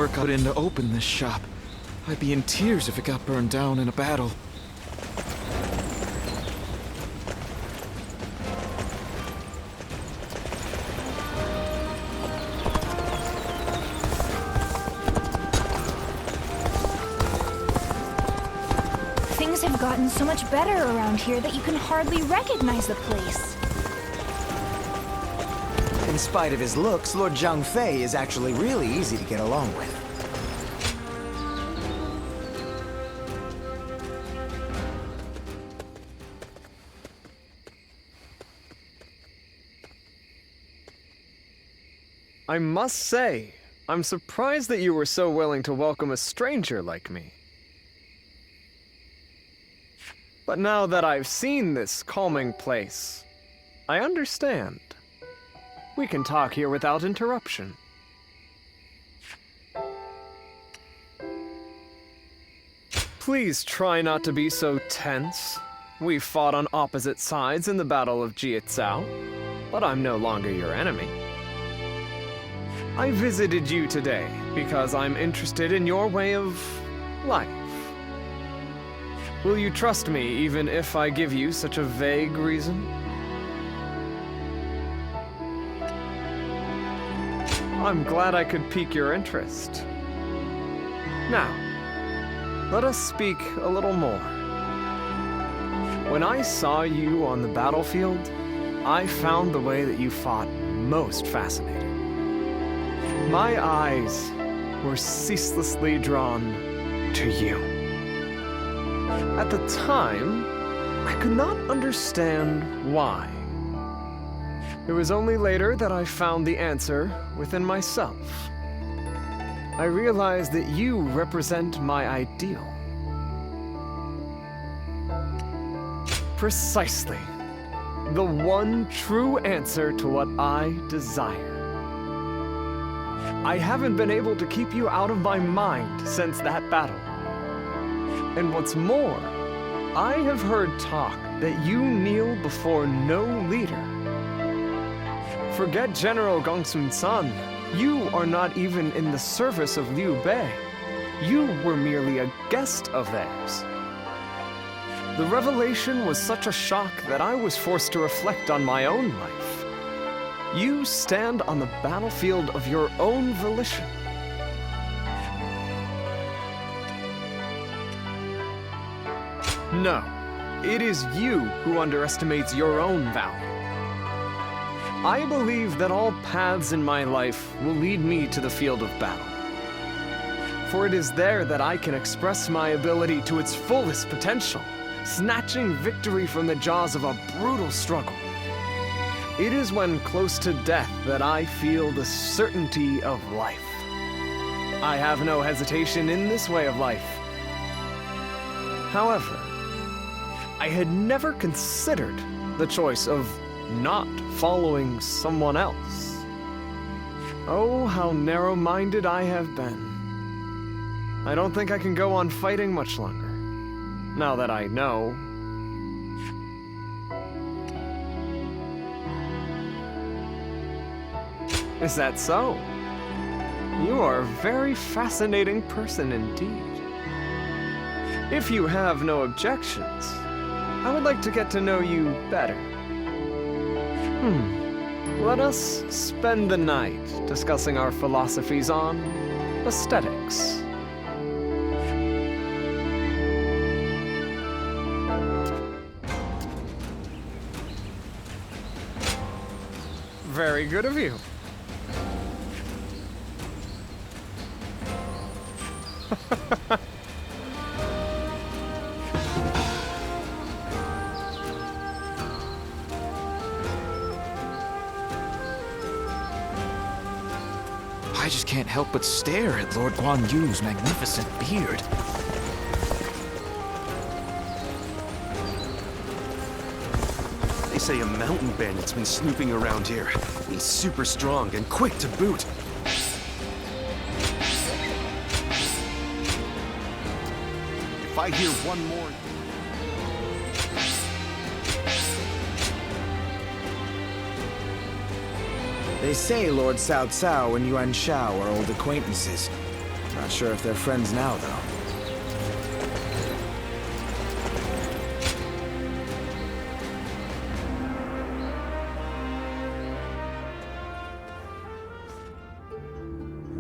work I put in to open this shop. I'd be in tears if it got burned down in a battle. Things have gotten so much better around here that you can hardly recognize the place. In spite of his looks, Lord H.I.V.E is actually really easy to get along with. I must say, I'm surprised that you were so willing to welcome a stranger like me. But now that I've seen this calming place, I understand. We can talk here without interruption. Please try not to be so tense. We fought on opposite sides in the Battle of G.Lato, but I'm no longer your enemy. I visited you today because I'm interested in your way of life. Will you trust me even if I give you such a vague reason? I'm glad I could pique your interest. Now, let us speak a little more. When I saw you on the battlefield, I found the way that you fought most fascinating. My eyes were ceaselessly drawn to you. At the time, I could not understand why. It was only later that I found the answer within myself. I realized that you represent my ideal. Precisely. The one true answer to what I desire. I haven't been able to keep you out of my mind since that battle. And what's more, I have heard talk that you kneel before no leader. Forget General Gongsun-san. You are not even in the service of Liu Bei. You were merely a guest of theirs. The revelation was such a shock that I was forced to reflect on my own life. You stand on the battlefield of your own volition. No, it is you who underestimates your own value. I believe that all paths in my life will lead me to the field of battle. For it is there that I can express my ability to its fullest potential, snatching victory from the jaws of a brutal struggle. It is when close to death that I feel the certainty of life. I have no hesitation in this way of life. However, I had never considered the choice of not following someone else. Oh, how narrow-minded I have been. I don't think I can go on fighting much longer, now that I know. Is that so? You are a very fascinating person indeed. If you have no objections, I would like to get to know you better. Let us spend the night discussing our philosophies on aesthetics. Very good of you. I just can't help but stare at Lord Guan Yu's magnificent beard. They say a mountain bandit's been snooping around here. He's super strong and quick to boot. If I hear one more... They say Lord Cao Cao and Yuan Shao are old acquaintances. Not sure if they're friends now, though.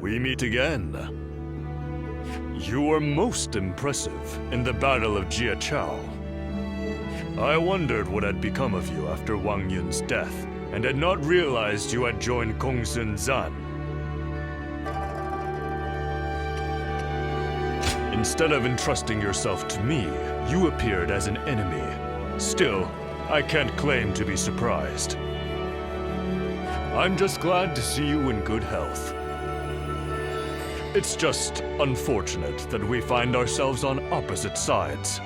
We meet again. You were most impressive in the Battle of G.Lato. I wondered what had become of you after Wang Yun's death, and had not realized you had joined Gongsun Zan. Instead of entrusting yourself to me, you appeared as an enemy. Still, I can't claim to be surprised. I'm just glad to see you in good health. It's just unfortunate that we find ourselves on opposite sides.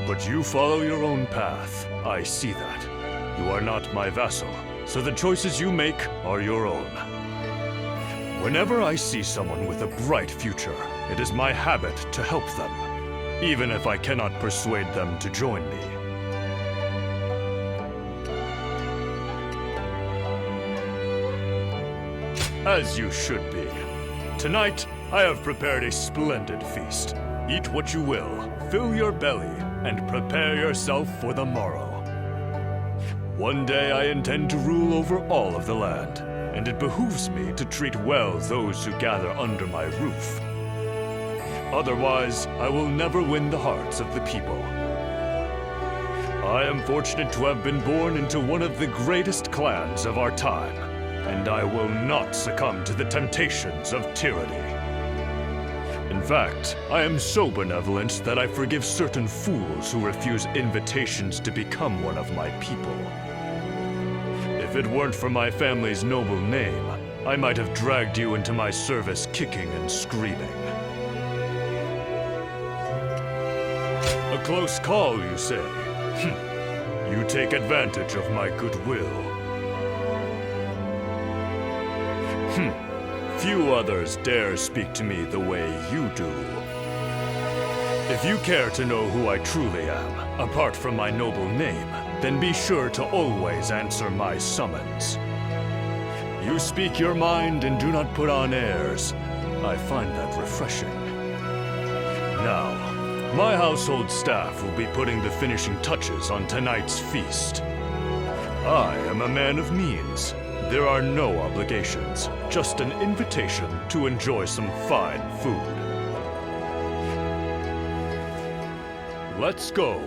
But you follow your own path. I see that. You are not my vassal, so the choices you make are your own. Whenever I see someone with a bright future, it is my habit to help them, even if I cannot persuade them to join me. As you should be. Tonight, I have prepared a splendid feast. Eat what you will, fill your belly, and prepare yourself for the morrow. One day I intend to rule over all of the land, and it behooves me to treat well those who gather under my roof. Otherwise, I will never win the hearts of the people. I am fortunate to have been born into one of the greatest clans of our time, and I will not succumb to the temptations of tyranny. In fact, I am so benevolent that I forgive certain fools who refuse invitations to become one of my people. If it weren't for my family's noble name, I might have dragged you into my service kicking and screaming. A close call, you say? You take advantage of my goodwill. Few others dare speak to me the way you do. If you care to know who I truly am, apart from my noble name, then be sure to always answer my summons. You speak your mind and do not put on airs. I find that refreshing. Now, my household staff will be putting the finishing touches on tonight's feast. I am a man of means. There are no obligations, just an invitation to enjoy some fine food. Let's go.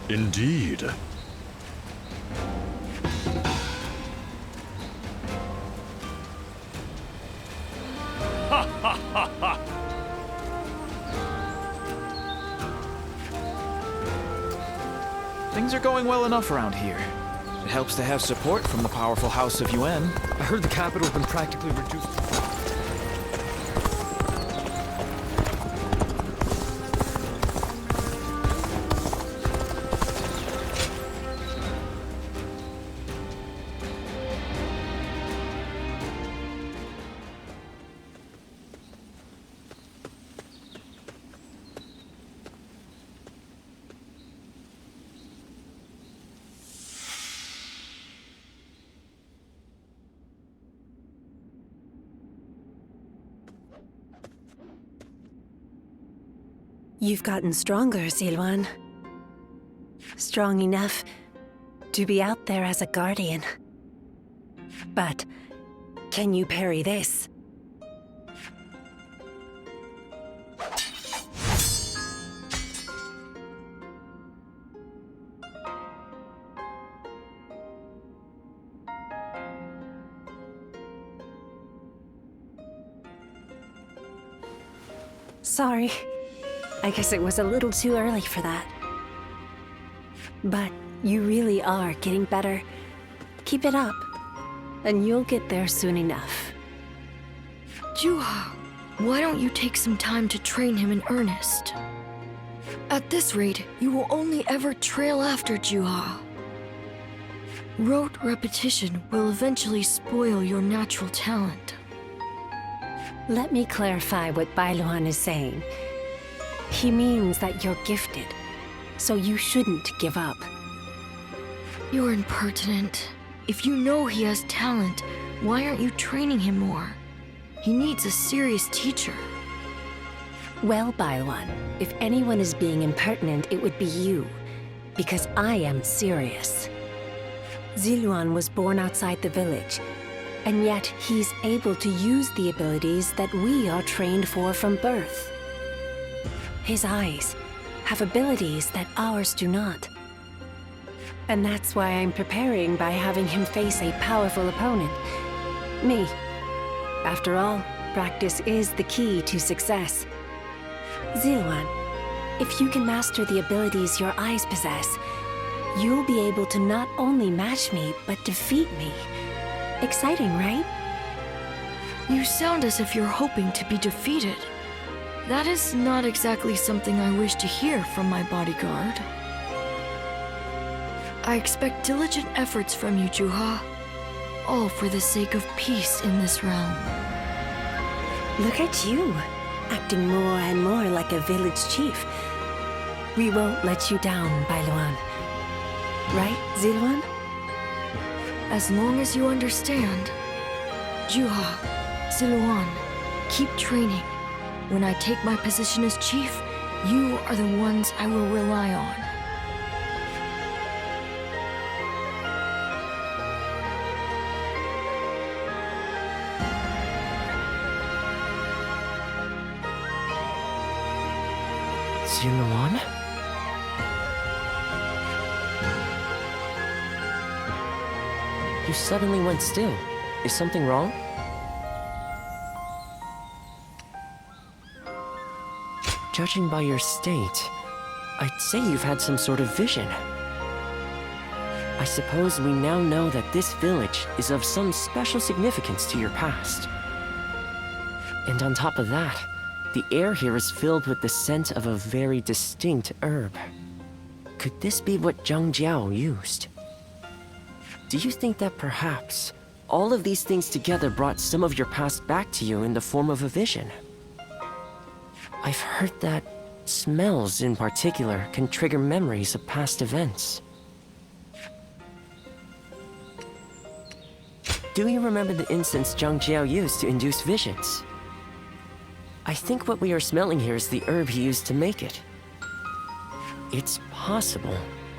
Indeed. Things are going well enough around here. It helps to have support from the powerful House of Yuan. I heard the capital's been practically reduced. You've gotten stronger, Silwan. Strong enough to be out there as a guardian. But can you parry this? Sorry. I guess it was a little too early for that. But you really are getting better. Keep it up, and you'll get there soon enough. Juha, why don't you take some time to train him in earnest? At this rate, you will only ever trail after Juha. Rote repetition will eventually spoil your natural talent. Let me clarify what Bailuan is saying. He means that you're gifted, so you shouldn't give up. You're impertinent. If you know he has talent, why aren't you training him more? He needs a serious teacher. Well, Bailuan, if anyone is being impertinent, it would be you. Because I am serious. Ziluan was born outside the village, and yet he's able to use the abilities that we are trained for from birth. His eyes have abilities that ours do not. And that's why I'm preparing by having him face a powerful opponent. Me. After all, practice is the key to success. Ziluan, if you can master the abilities your eyes possess, you'll be able to not only match me, but defeat me. Exciting, right? You sound as if you're hoping to be defeated. That is not exactly something I wish to hear from my bodyguard. I expect diligent efforts from you, Ju-Ha. All for the sake of peace in this realm. Look at you, acting more and more like a village chief. We won't let you down, Bailuan. Right, Ziluan? As long as you understand. Ju-Ha, Ziluan, keep training. When I take my position as chief, you are the ones I will rely on. Ziluan? You suddenly went still. Is something wrong? Judging by your state, I'd say you've had some sort of vision. I suppose we now know that this village is of some special significance to your past. And on top of that, the air here is filled with the scent of a very distinct herb. Could this be what Zhang Jiao used? Do you think that perhaps all of these things together brought some of your past back to you in the form of a vision? I've heard that smells in particular can trigger memories of past events. Do you remember the incense Zhang Jiao used to induce visions? I think what we are smelling here is the herb he used to make it. It's possible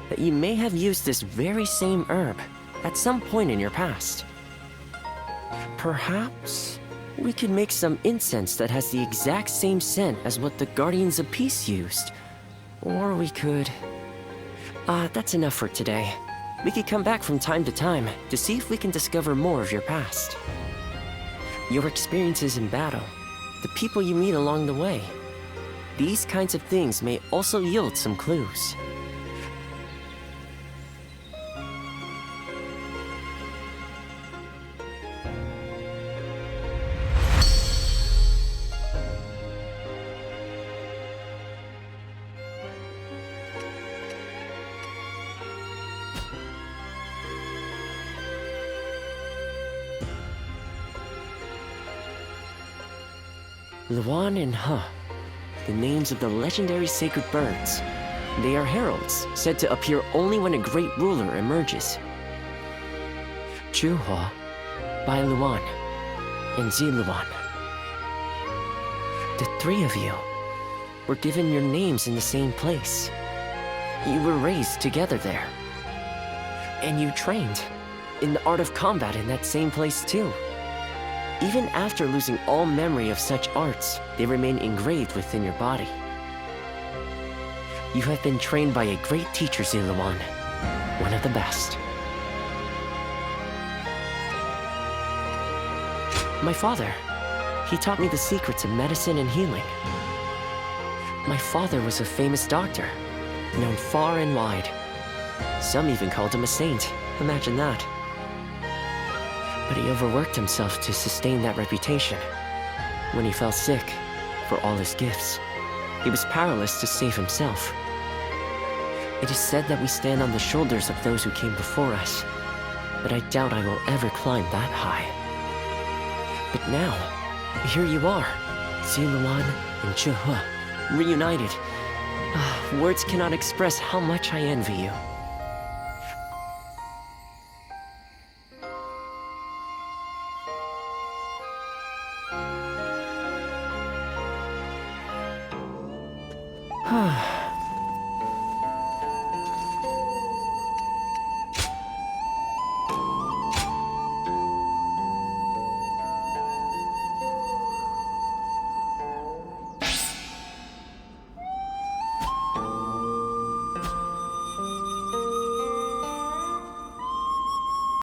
that you may have used this very same herb at some point in your past. Perhaps we could make some incense that has the exact same scent as what the Guardians of Peace used. Or we could... that's enough for today. We could come back from time to time to see if we can discover more of your past. Your experiences in battle, the people you meet along the way. These kinds of things may also yield some clues. Luan and He, the names of the legendary sacred birds. They are heralds, said to appear only when a great ruler emerges. Ju-Ha, Bailuan, and Ziluan. The three of you were given your names in the same place. You were raised together there. And you trained in the art of combat in that same place too. Even after losing all memory of such arts, they remain engraved within your body. You have been trained by a great teacher, Ziluan, one of the best. My father, he taught me the secrets of medicine and healing. My father was a famous doctor, known far and wide. Some even called him a saint, imagine that. But he overworked himself to sustain that reputation. When he fell sick, for all his gifts, he was powerless to save himself. It is said that we stand on the shoulders of those who came before us, but I doubt I will ever climb that high. But now, here you are, Ziluan and Ju-Ha, reunited, Words cannot express how much I envy you.